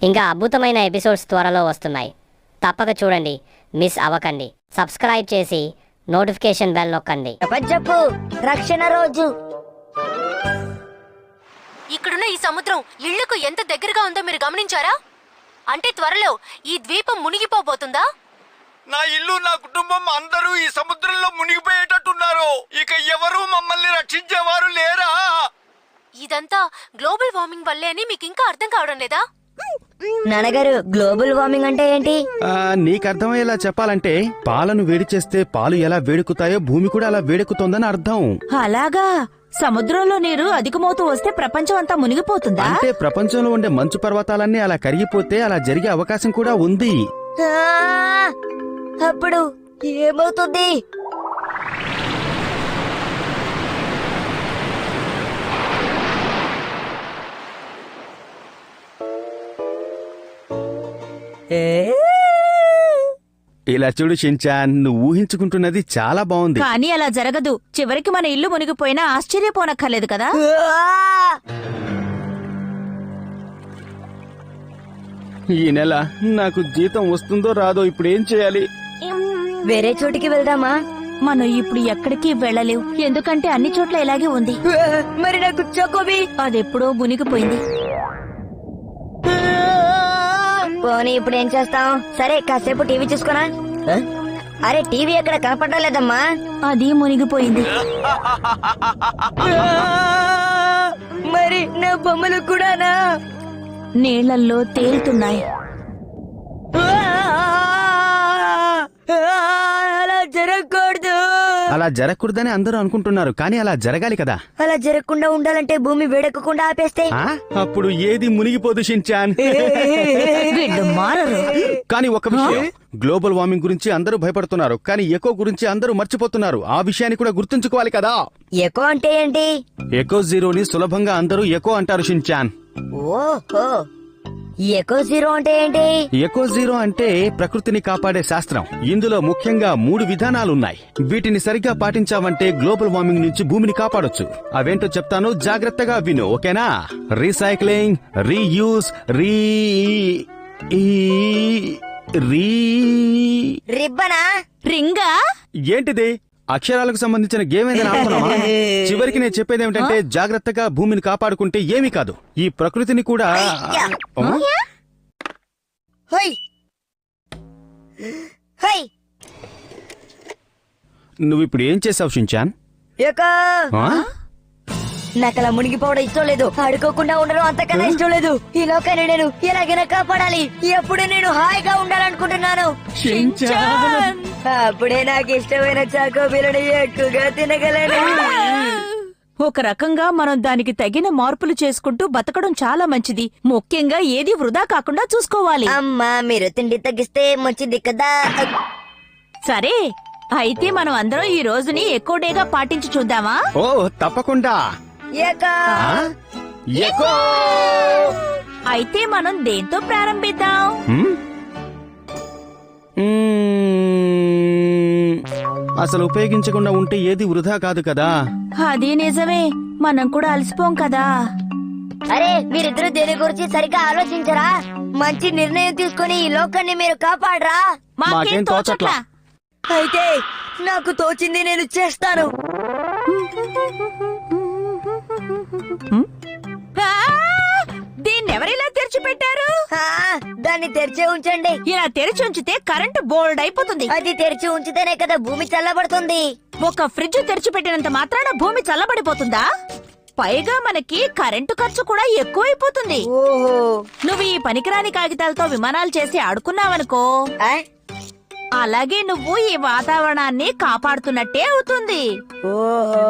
ఇంకా అద్భుతమైన ఎపిసోడ్స్ త్వరలో వస్తున్నాయి. తప్పక చూడండి, మిస్ అవ్వకండి. సబ్స్క్రైబ్ చేసి నోటిఫికేషన్ బెల్ నొక్కండి. ప్రపంచపు రక్షణ రోజు. ఇక్కడున్న ఈ సముద్రం ఇళ్లకు ఎంత దగ్గరగా ఉందో మీరు గమనించారా? అంటే త్వరలో ఈ ద్వీపం మునిగిపోబోతుందా? నా ఇల్లు, నా కుటుంబం అందరూ ఈ సముద్రంలో మునిగిపోయేటట్టున్నారు. ఇక ఎవరూ మమ్మల్ని రక్షించేవారు లేరా? ఇదంతా గ్లోబల్ వార్మింగ్ వల్లే అని మీకు ఇంకా అర్థం కావడం లేదా? నాన్నగారు, గ్లోబల్ వార్మింగ్ అంటే ఏంటి? నీకు అర్థమయ్యేలా చెప్పాలంటే పాలను వేడి చేస్తే పాలు ఎలా వేడెక్కుతాయో భూమి కూడా అలా వేడెక్కుతోందని అర్థం. అలాగా? సముద్రంలో నీరు అధికమవుతూ వస్తే ప్రపంచం అంతా మునిగిపోతుందా? అంటే ప్రపంచంలో ఉండే మంచు పర్వతాలన్నీ అలా కరిగిపోతే అలా జరిగే అవకాశం కూడా ఉంది. అప్పుడు ఏమవుతుంది? ఇలా చూడు షిన్చాన్, నువ్వు ఊహించుకుంటున్నది చాలా బాగుంది. కానీ అలా జరగదు. చివరికి మన ఇల్లు మునిగిపోయినా ఆశ్చర్యపోనక్కర్లేదు కదా. ఈ నెల నాకు జీతం వస్తుందో రాదో, ఇప్పుడు ఏం చేయాలి? వేరే చోటికి వెళ్దామా? మనం ఇప్పుడు ఎక్కడికి వెళ్ళలేవు, ఎందుకంటే అన్ని చోట్ల ఇలాగే ఉంది. మరి నాకు చకోబీ అదెప్పుడో మునిగిపోయింది. పోనీ ఇప్పుడు ఏం చేస్తాం? సరే, కాసేపు టీవీ చూసుకోనా? అరే, టీవీ ఎక్కడ కనపడడం లేదమ్మా. అది మునిగిపోయింది. మరి నా బొమ్మలు కూడానా? నీళ్లల్లో తేలుతున్నాయి. అలా జరగకూడదు. అలా జరగకూడదని అందరూ అనుకుంటున్నారు, కానీ అలా జరగాలి కదా. అలా జరగకుండా ఉండాలంటే భూమి వేడెక్కకుండా ఆపేస్తే అప్పుడు ఏది మునిగిపోదు షిన్చాన్. వీళ్ళు మారరు. కానీ ఒక విషయం, గ్లోబల్ వార్మింగ్ గురించి అందరూ భయపడుతున్నారు, కానీ ఎకో గురించి అందరూ మర్చిపోతున్నారు. ఆ విషయాన్ని కూడా గుర్తుంచుకోవాలి కదా. ఎకో అంటే ఏంటి? ఎకో జీరోని సులభంగా అందరూ ఎకో అంటారు షిన్చాన్. ఓహో, ఎకో జీరో అంటే ఏంటి? ఎకో జీరో అంటే ప్రకృతిని కాపాడే శాస్త్రం. ఇందులో ముఖ్యంగా 3 విధానాలున్నాయి. వీటిని సరిగ్గా పాటించావంటే గ్లోబల్ వార్మింగ్ నుంచి భూమిని కాపాడొచ్చు. అవేంటో చెప్తాను, జాగ్రత్తగా విను, ఓకేనా? రీసైక్లింగ్, రీయూజ్, రిబ్బనా? రింగా? ఏంటిది? అక్షరాలకు సంబంధించిన గేమ్ ఏదైనా ఆడుతున్నావా? చివరికి నేను చెప్పేది ఏమిటంటే, జాగ్రత్తగా భూమిని కాపాడుకుంటే ఏమీ కాదు, ఈ ప్రకృతిని కూడా. నువ్విప్పుడు ఏం చేసావు షిన్చాన్? నాకు అలా మునిగిపోవడం ఇష్టం లేదు. ఆడుకోకుండా ఉండడం అంతకన్నా ఇష్టం లేదు. ఈ లోకాన్ని నేను ఎలాగైనా కాపాడాలి. ఎప్పుడూ నేను హాయిగా ఉండాలనుకుంటున్నాను. అప్పుడే నాకు ఇష్టమైన చాకోబీలని ఎక్కువగా తినగలను. ఒక రకంగా మనం దానికి తగిన మార్పులు చేసుకుంటూ బతకడం చాలా మంచిది. ముఖ్యంగా ఏది వృధా కాకుండా చూసుకోవాలి. అమ్మా, మీరు తిండి తగ్గిస్తే మంచిది కదా. సరే, అయితే మనం అందరం ఈ రోజుని ఎక్కువ డేగా పాటించి చూద్దామా? ఓ, తప్పకుండా. అయితే మనం దేంతో ప్రారంభిద్దాం? అసలు ఉపయోగించకుండా ఉంటే ఏది వృధా కాదు కదా. అది నిజమే, మనం కూడా అలసిపోం కదా. అరే, మీరిద్దరు దేని గురించి సరిగ్గా ఆలోచించరా? మంచి నిర్ణయం తీసుకుని ఈ లోకాన్ని మీరు కాపాడరా? మాకేం తోచట్లా. అయితే నాకు తోచింది నేను చేస్తాను. దీన్ని ఎవరిలా తెరిచిపెట్టారు? దాన్ని తెరిచే ఉంచండి. ఇలా తెరిచి ఉంచితే కరెంటు బోల్డ్ అయిపోతుంది. అది తెరిచి ఉంచితేనే కదా భూమి చల్లబడుతుంది. ఒక ఫ్రిడ్జ్ తెరిచిపెట్టినంత మాత్రాన భూమి చల్లబడిపోతుందా? పైగా మనకి కరెంటు ఖర్చు కూడా ఎక్కువైపోతుంది. ఓహో, నువ్వు ఈ పనికిరాని కాగితాలతో విమానాలు చేసి ఆడుకున్నావనుకో, అలాగే నువ్వు ఈ వాతావరణాన్ని కాపాడుతున్నట్టే అవుతుంది. ఓహో.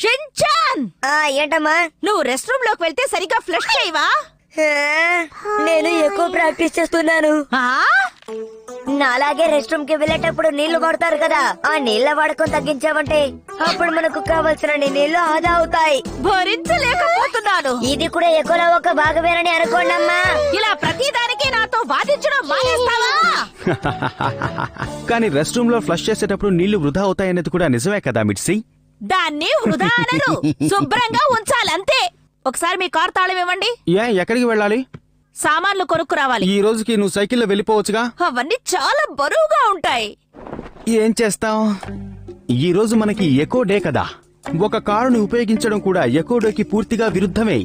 షిన్చాన్, ఏంటమ్మా? నువ్వు రెస్ట్ రూమ్ లోకి వెళ్తే సరిగ్గా ఫ్లష్ చేయవా? నేను ఎక్కువ ప్రాక్టీస్ చేస్తున్నాను. నాలాగే రెస్ట్ రూమ్ కి వెళ్ళేటప్పుడు నీళ్లు వాడతారు కదా, ఆ నీళ్ల వాడకం తగ్గించావంటే అప్పుడు మనకు కావలసిన నీళ్లు ఆదా అవుతాయి. భరించలేకపోతున్నాను. ఇది కూడా ఎక్కువలో ఒక భాగమేనని అనుకోండమ్మా. ఇలా ప్రతిదానికి నాతో వాదించడం మానేస్తావా? కానీ రెస్ట్ రూమ్ లో ఫ్లష్ చేసేటప్పుడు నీళ్లు వృధా అవుతాయనేది కూడా నిజమే కదా మిట్సీ? దాన్ని వృధా అనరు, శుభ్రంగా ఉంచాలంతే. ఒకసారి మీ కార్ తాళం ఇవ్వండి. ఎక్కడికి వెళ్ళాలి? సామాన్లు కొనుక్కురావాలి. ఈ రోజుకి నువ్వు సైకిల్లో వెళ్ళిపోవచ్చుగా. అవన్నీ చాలా బరువుగా ఉంటాయి. ఏం చేస్తాం? ఈ రోజు మనకి ఎకో డే కదా. ఒక కారుని ఉపయోగించడం కూడా ఎకో డేకి పూర్తిగా విరుద్ధమే.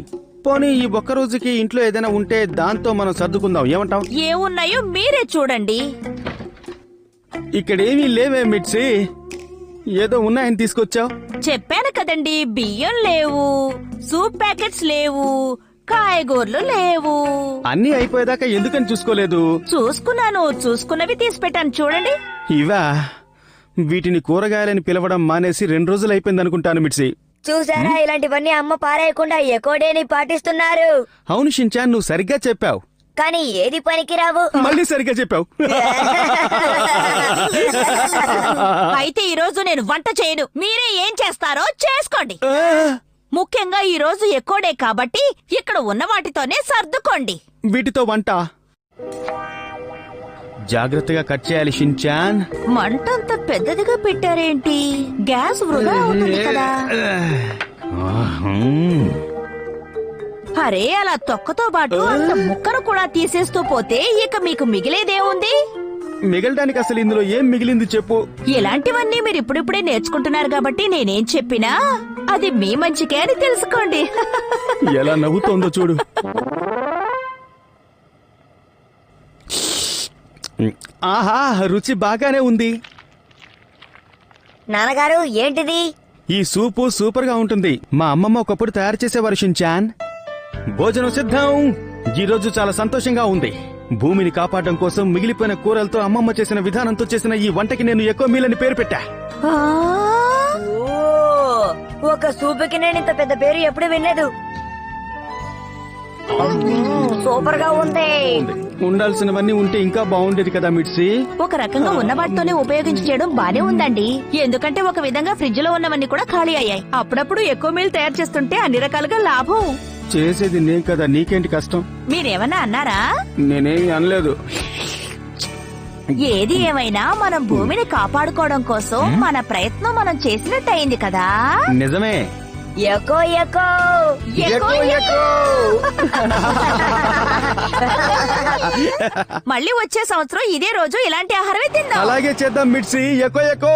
పోనీ ఈ ఒక్క రోజుకి ఇంట్లో ఏదైనా ఉంటే దాంతో మనం సర్దుకుందాం, ఏమంటావ్? ఏమున్నాయో మీరే చూడండి. ఇక్కడేమీ లేవే మిట్సి. ఏదో ఉన్నాయని తీసుకొచ్చావు. చెప్పాను కదండి, బియ్యం లేవు, సూప్ ప్యాకెట్స్ లేవు, కాయగూరలు లేవు. అన్నీ అయిపోయేదాకా ఎందుకని చూసుకోలేదు? చూసుకున్నాను, చూసుకున్నవి తీసి పెట్టాను చూడండి. ఇవా? వీటిని కూరగాయలని పిలవడం మానేసి 2 రోజులు అయిపోయింది అనుకుంటాను మిట్సి. చూసారా, ఇలాంటివన్నీ అమ్మ పారేయకుండా ఎకోడేని పాటిస్తున్నారు. అవును షిన్చాన్, నువ్వు సరిగ్గా చెప్పావు. కానీ ఏది పనికిరావు. మళ్ళీ సరిగ్గా చెప్పావు. అయితే ఈ రోజు నేను వంట చేయను. మీరే ఏం చేస్తారో చేసుకోండి. ముఖ్యంగా ఈ రోజు ఎక్కువడే కాబట్టి ఇక్కడ ఉన్న వాటితోనే సర్దుకోండి. వీటితో వంట జాగ్రత్తగా కట్ చేయాలి షిన్చాన్. మంటంత పెద్దదిగా పెట్టారేంటి? గ్యాస్ వృధా అవుతుంది కదా. అరే, అలా తొక్కతో పాటు అంత ముక్కను కూడా తీసేస్తూ పోతే ఇక మీకు మిగిలేదేముంది? మిగలడానికి అసలు ఇందులో ఏం మిగిలింది చెప్పు. ఇలాంటివన్నీ మీరు ఇప్పుడిప్పుడే నేర్చుకుంటున్నారు కాబట్టి నేనేం చెప్పినా అది మీ మంచికే అని తెలుసుకోండి. ఎలా నవ్వుతోందో చూడు. ఆహా, రుచి బాగానే ఉంది. నాన్నగారు, ఏంటిది? ఈ సూపు సూపర్ గా ఉంటుంది. మా అమ్మమ్మ ఒకప్పుడు తయారు చేసేవారు షిన్చాన్. భోజనం సిద్ధం. ఈ రోజు చాలా సంతోషంగా ఉంది. భూమిని కాపాడడం కోసం మిగిలిపోయిన కూరలతో అమ్మమ్మ చేసిన విధానంతో చేసిన ఈ వంటకి నేను ఎక్కువ మీలని పేరు పెట్టా. ఒక సూపుకి నేను ఇంత పెద్ద పేరు ఎప్పుడు వినలేదు. సూపర్ గా ఉంది. ఉండాల్సినవన్నీ ఉంటే ఇంకా బాగుండేది కదా మిట్సి. ఒక రకంగా ఉన్న వాటితోనే ఉపయోగించి చేయడం బానే ఉందండి. ఎందుకంటే ఒక విధంగా ఫ్రిడ్జ్ లో ఉన్నవన్నీ కూడా ఖాళీ అయ్యాయి. అప్పుడప్పుడు ఎక్కువ మీల్ తయారు చేస్తుంటే అన్ని రకాలుగా లాభం. చేసేది నే కదా, నీకేంటి కష్టం? మీరేమన్నా అన్నారా? నేనేమి అనలేదు. ఏది ఏమైనా మనం భూమిని కాపాడుకోవడం కోసం మన ప్రయత్నం మనం చేసినట్టయింది కదా. నిజమే. Echo echo echo echo. మళ్ళీ వచ్చే సంవత్సరం ఇదే రోజు ఇలాంటి ఆహారమే తిందాం. అలాగే చేద్దాం మిట్సి. Echo echo.